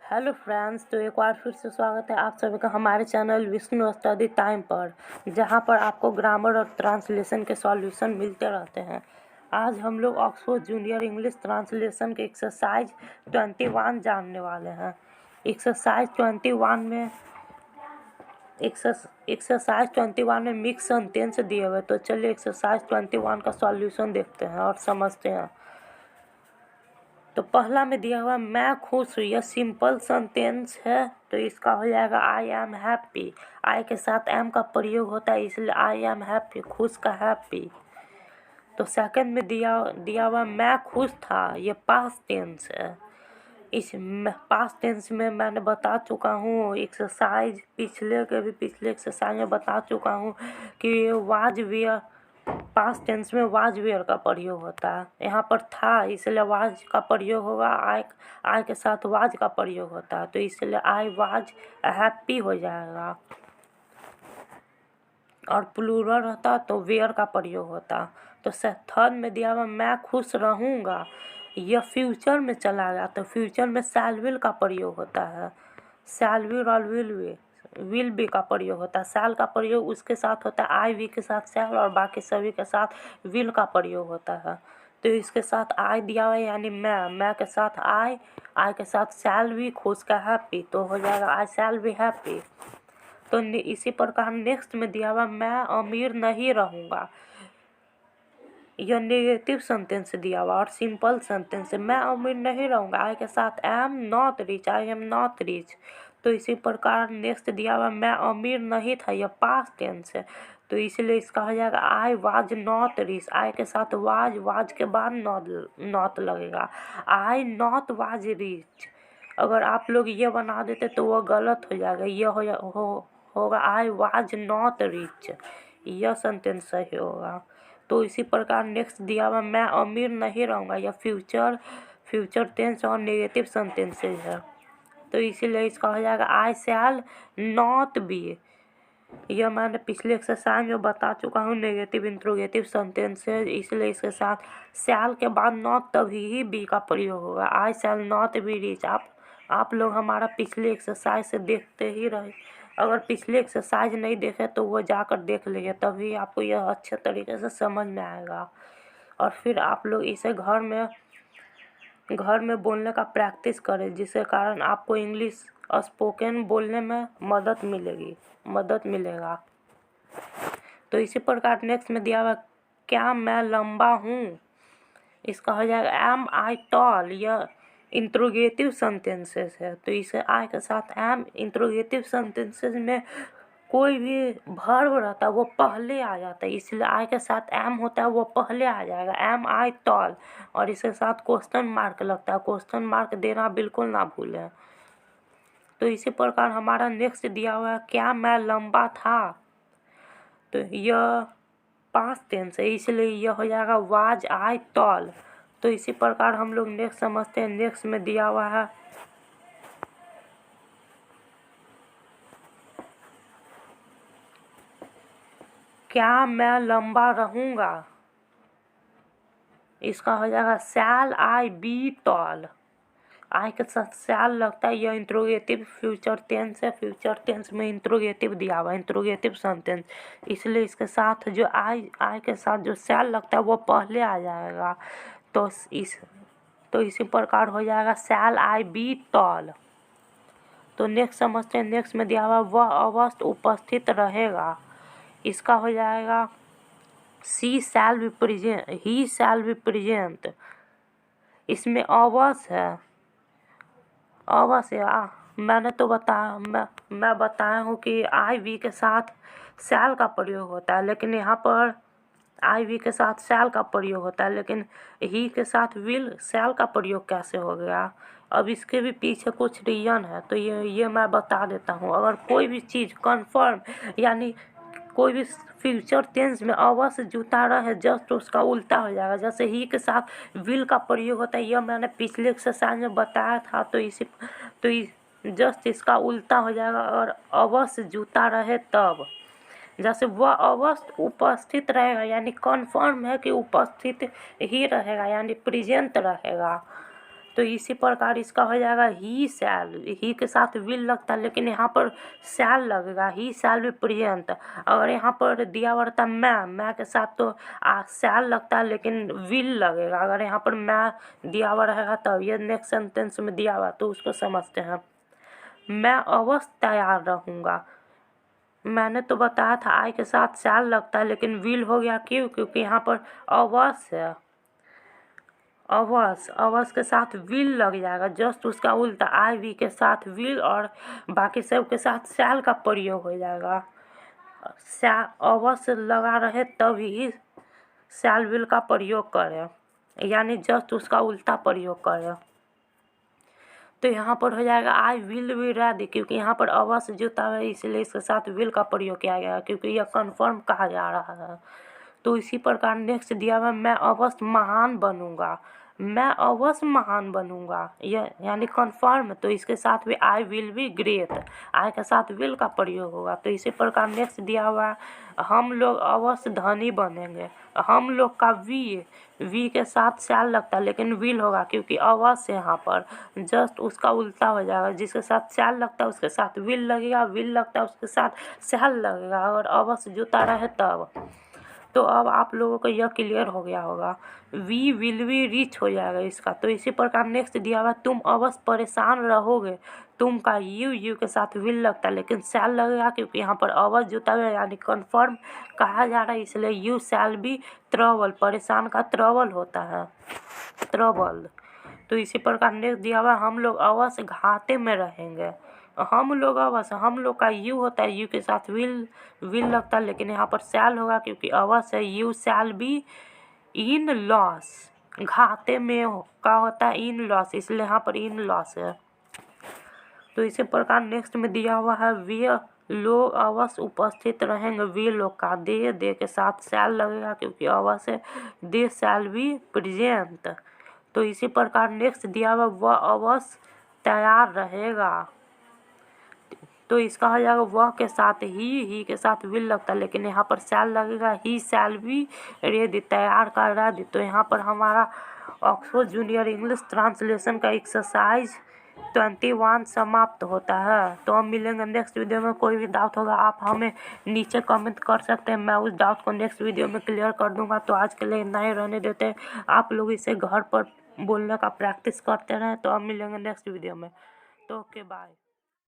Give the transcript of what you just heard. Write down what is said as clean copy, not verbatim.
Hello friends, तो एक बार फिर से स्वागत है आप सभी का हमारे चैनल विष्णु स्टडी टाइम पर, जहां पर आपको ग्रामर और ट्रांसलेशन के सॉल्यूशन मिलते रहते हैं। आज हम लोग ऑक्सफोर्ड जूनियर इंग्लिश ट्रांसलेशन के एक्सरसाइज 21 जानने वाले हैं। एक्सरसाइज 21 में मिक्स सेंटेंस दिए हुए, तो चलिए एक्सरसाइज 21 का सॉल्यूशन देखते हैं और समझते हैं। तो पहला में दिया हुआ मैं खुश हूँ, यह सिंपल सेंटेंस है, तो इसका हो जाएगा आई एम हैप्पी। आई के साथ एम का प्रयोग होता है, इसलिए आई एम हैप्पी, खुश का हैप्पी। तो सेकंड में दिया हुआ मैं खुश था, ये पास्ट टेंस है। इस पास्ट टेंस में मैंने बता चुका हूँ, एक्सरसाइज पिछले एक्सरसाइज में बता चुका हूँ कि वाज वेयर, पास्ट टेंस में वाज वेयर का प्रयोग होता है। यहाँ पर था इसलिए वाज का प्रयोग होगा, आई के साथ वाज का प्रयोग होता है, तो इसलिए आई वाज हैप्पी हो जाएगा। और प्लूरल रहता तो वेयर का प्रयोग होता। तो थर्ड में दिया हुआ मैं खुश रहूँगा, यह फ्यूचर में चला गया, तो फ्यूचर में शैल विल का प्रयोग होता है। शैल विल और विल बी का प्रयोग होता है। शैल का प्रयोग उसके साथ होता है, आई वी के साथ शैल, और बाकी सभी के साथ विल का प्रयोग होता है। तो इसके साथ आई दिया हुआ है, यानी मैं के साथ आई के साथ शैल बी, खुश का हैप्पी, तो हो जाएगा आई शैल बी हैप्पी। तो इसी प्रकार नेक्स्ट में दिया हुआ मैं अमीर नहीं रहूँगा, यह नेगेटिव सेंटेंस दिया हुआ और सिंपल सेंटेंस है। मैं अमीर नहीं रहूँगा, आई के साथ am not rich, I am not rich. तो इसी प्रकार नेक्स्ट दिया हुआ मैं अमीर नहीं था, यह पास्ट टेंस है, तो इसलिए इसका हो जाएगा आई वाज नॉट रिच। आई के साथ वाज के बाद नॉट लगेगा, आई नॉट वाज रिच। अगर आप लोग ये बना देते तो वह गलत हो जाएगा, यह होगा आई वाज नॉट रिच, यह सेंटेंस सही होगा। तो इसी प्रकार नेक्स्ट दिया हुआ मैं अमीर नहीं रहूँगा, यह फ्यूचर टेंस और नेगेटिव सेंटेंसेज है, तो इसीलिए इसका हो जाएगा आई शैल नॉट बी। यह मैंने पिछले एक्सरसाइज में बता चुका हूँ, नेगेटिव इंट्रोगेटिव सेंटेंस है, इसलिए इसके साथ शैल के बाद नॉट तभी ही बी का प्रयोग होगा। आई शैल नॉट बी रिच। आप लोग हमारा पिछले एक्सरसाइज से देखते ही रहे, अगर पिछले एक्सरसाइज नहीं देखे तो वो जाकर देख लीजिए, तभी आपको यह अच्छे तरीके से समझ में आएगा। और फिर आप लोग इसे घर में बोलने का प्रैक्टिस करें, जिसके कारण आपको इंग्लिश स्पोकन बोलने में मदद मिलेगा। तो इसी प्रकार नेक्स्ट में दिया हुआ क्या मैं लंबा हूँ, इसका हो जाएगा एम आई टॉल, यह इंट्रोगेटिव सेंटेंसेस है, तो इसे आई के साथ एम। इंट्रोगेटिव सेंटेंसेस में कोई भी वर्ब रहता है वो पहले आ जाता है, इसलिए आई के साथ एम होता है वो पहले आ जाएगा, एम आई टॉल, और इसके साथ क्वेश्चन मार्क लगता है, क्वेश्चन मार्क देना बिल्कुल ना भूलें। तो इसी प्रकार हमारा नेक्स्ट दिया हुआ है क्या मैं लंबा था, तो यह पास्ट टेंस है, इसलिए यह हो जाएगा वाज आई टॉल। तो इसी प्रकार हम लोग नेक्स्ट समझते हैं। नेक्स्ट में दिया हुआ है क्या मैं लंबा रहूँगा, इसका हो जाएगा शैल आई बी टॉल। आई के साथ शैल लगता है, यह इंट्रोगेटिव फ्यूचर टेंस है, फ्यूचर टेंस में इंट्रोगेटिव दिया हुआ है, इंट्रोगेटिव सेंटेंस, इसलिए इसके साथ जो आई के साथ जो शैल लगता है वो पहले आ जाएगा। तो इसी प्रकार हो जाएगा शैल आई बी टॉल। तो नेक्स्ट समझते हैं। नेक्स्ट में दिया हुआ वह अवश्य उपस्थित रहेगा, इसका हो जाएगा she shall be present, he shall be present. इसमें अवश्य मैंने तो मैं बताया हूँ कि आई वी के साथ शैल का प्रयोग होता है, लेकिन यहाँ पर आई वी के साथ शैल का प्रयोग होता है, लेकिन ही के साथ विल शैल का प्रयोग कैसे हो गया। अब इसके भी पीछे कुछ रीजन है, तो ये मैं बता देता हूँ। अगर कोई भी चीज़ कन्फर्म, यानी कोई भी फ्यूचर टेंस में अवश्य जुटा रहे, जस्ट उसका उल्टा हो जाएगा। जैसे ही के साथ विल का प्रयोग होता है, यह मैंने पिछले एक्सरसाइज में बताया था, तो जस्ट इसका उल्टा हो जाएगा। और अवश्य जुटा रहे तब, जैसे वह अवश्य उपस्थित रहेगा, यानी कन्फर्म है कि उपस्थित ही रहेगा, यानी प्रेजेंट रहेगा। तो इसी प्रकार इसका हो जाएगा ही शैल, ही के साथ विल लगता है लेकिन यहाँ पर शैल लगेगा, ही शैल बी प्रेजेंट। अगर यहाँ पर दिया हुआ रहता मैं के साथ तो शैल लगता है लेकिन विल लगेगा। अगर यहाँ पर मैं दिया हुआ रहेगा तब ये नेक्स्ट सेंटेंस में दिया हुआ तो उसको समझते हैं। मैं अवश्य तैयार रहूँगा, मैंने तो बताया था आई के साथ शैल लगता है लेकिन विल हो गया, क्यों? क्योंकि यहाँ पर अवश्य है, अवश्य के साथ विल लग जाएगा, जस्ट उसका उल्टा आई वी के साथ विल और बाकी सब के साथ शैल का प्रयोग हो जाएगा। अवश्य लगा रहे तभी शैल विल का प्रयोग करें, यानी जस्ट उसका उल्टा प्रयोग करें। तो यहाँ पर हो जाएगा आई विल बी रेडी, क्योंकि यहाँ पर अवश्य जुटा है इसलिए इसके साथ विल का प्रयोग किया गया है, क्योंकि यह कन्फर्म कहा जा रहा है। तो इसी प्रकार नेक्स्ट दिया हुआ मैं अवश्य महान बनूंगा, मैं अवश्य महान बनूंगा, यह यानी कन्फर्म। तो इसके साथ भी आई विल बी ग्रेट, आई के साथ विल का प्रयोग होगा। तो इसी प्रकार नेक्स्ट दिया हुआ हम लोग अवश्य धनी बनेंगे, हम लोग का वी के साथ शैल लगता है लेकिन विल होगा, क्योंकि अवश्य यहाँ पर जस्ट उसका उल्टा हो जाएगा, जिसके साथ शैल लगता है उसके साथ विल लगेगा, विल लगता है उसके साथ शैल लगेगा, और अवश्य जुटा रहे तब। तो अब आप लोगों को यह क्लियर हो गया होगा, वी विल बी रिच हो जाएगा इसका। तो इसी प्रकार नेक्स्ट दिया हुआ तुम अवश्य परेशान रहोगे, तुम का यू के साथ विल लगता है लेकिन शैल लगेगा, क्योंकि यहाँ पर अवश्य जुटा हुआ यानी कन्फर्म कहा जा रहा है, इसलिए यू शैल बी ट्रबल, परेशान का ट्रबल होता है, ट्रबल। तो इसी प्रकार नेक्स्ट दिया हुआ हम लोग अवश्य घाटे में रहेंगे, हम लोग अवश्य, हम लोग का यू होता है, यू के साथ विल लगता है लेकिन यहाँ पर शैल होगा, क्योंकि अवश्य है you shall be in loss, घाटे में का होता है इन लॉस, इसलिए यहाँ पर इन लॉस है। तो इसी प्रकार नेक्स्ट में दिया हुआ है वे लोग अवश्य उपस्थित रहेंगे, वे लोग का दे के साथ शैल लगेगा, क्योंकि अवश्य दे शैल बी प्रेजेंट। तो इसी प्रकार नेक्स्ट दिया हुआ वह अवश्य तैयार रहेगा, तो इसका हो जाएगा वह के साथ ही के साथ विल लगता है लेकिन यहाँ पर शैल लगेगा, ही शैल बी रेडी, तैयार कर रेडी। तो यहाँ पर हमारा ऑक्सफोर्ड जूनियर इंग्लिश ट्रांसलेशन का एक्सरसाइज 21 समाप्त होता है। तो हम मिलेंगे नेक्स्ट वीडियो में। कोई भी डाउट होगा आप हमें नीचे कमेंट कर सकते हैं, मैं उस डाउट को नेक्स्ट वीडियो में क्लियर कर दूंगा। तो आज के लिए इतना ही रहने देते हैं, आप लोग इसे घर पर बोलने का प्रैक्टिस करते रहें। तो हम मिलेंगे नेक्स्ट वीडियो में। तो ओके बाय।